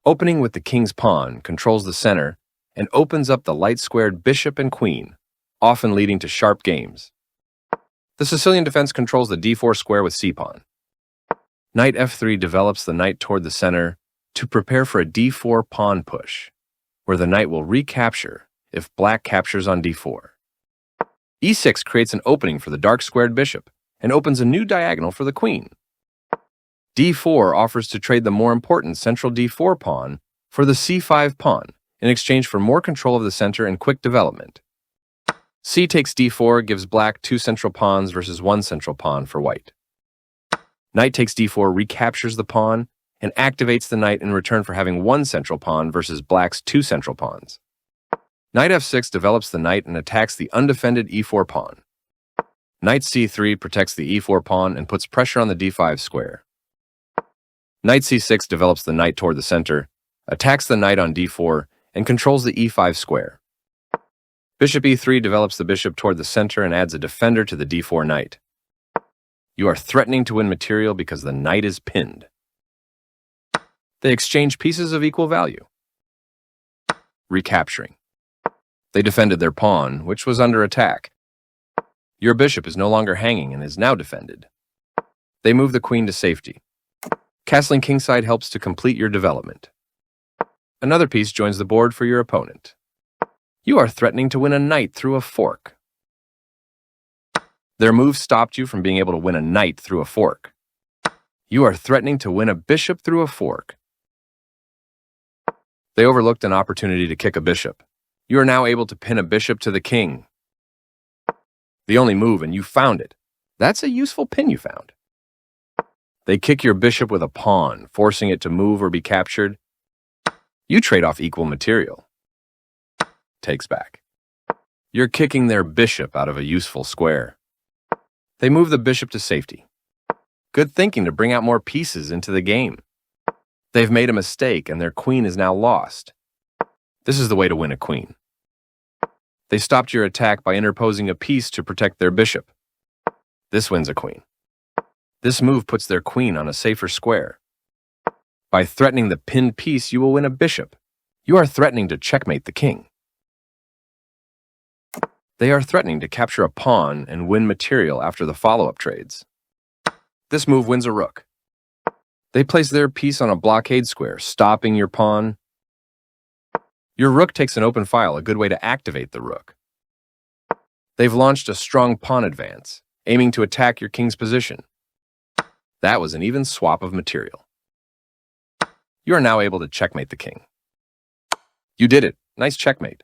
Opening with the king's pawn controls the center and opens up the light-squared bishop and queen, often leading to sharp games. The Sicilian defense controls the d4 square with c-pawn. Knight f3 develops the knight toward the center to prepare for a d4 pawn push, where the knight will recapture if black captures on d4. e6 creates an opening for the dark-squared bishop and opens a new diagonal for the queen. d4 offers to trade the more important central d4 pawn for the c5 pawn in exchange for more control of the center and quick development. c takes d4 gives black 2 central pawns versus 1 central pawn for white. Knight takes d4 recaptures the pawn and activates the knight in return for having 1 central pawn versus black's 2 central pawns. Knight f6 develops the knight and attacks the undefended e4 pawn. Knight c3 protects the e4 pawn and puts pressure on the d5 square. Knight c6 develops the knight toward the center, attacks the knight on d4, and controls the e5 square. Bishop e3 develops the bishop toward the center and adds a defender to the d4 knight. You are threatening to win material because the knight is pinned. They exchange pieces of equal value. Recapturing. They defended their pawn, which was under attack. Your bishop is no longer hanging and is now defended. They move the queen to safety. Castling kingside helps to complete your development. Another piece joins the board for your opponent. You are threatening to win a knight through a fork. Their move stopped you from being able to win a knight through a fork. You are threatening to win a bishop through a fork. They overlooked an opportunity to kick a bishop. You are now able to pin a bishop to the king. The only move, and you found it. That's a useful pin you found. They kick your bishop with a pawn, forcing it to move or be captured. You trade off equal material. Takes back. You're kicking their bishop out of a useful square. They move the bishop to safety. Good thinking to bring out more pieces into the game. They've made a mistake and their queen is now lost. This is the way to win a queen. They stopped your attack by interposing a piece to protect their bishop. This wins a queen. This move puts their queen on a safer square. By threatening the pinned piece, you will win a bishop. You are threatening to checkmate the king. They are threatening to capture a pawn and win material after the follow-up trades. This move wins a rook. They place their piece on a blockade square, stopping your pawn. Your rook takes an open file, a good way to activate the rook. They've launched a strong pawn advance, aiming to attack your king's position. That was an even swap of material. You are now able to checkmate the king. You did it. Nice checkmate.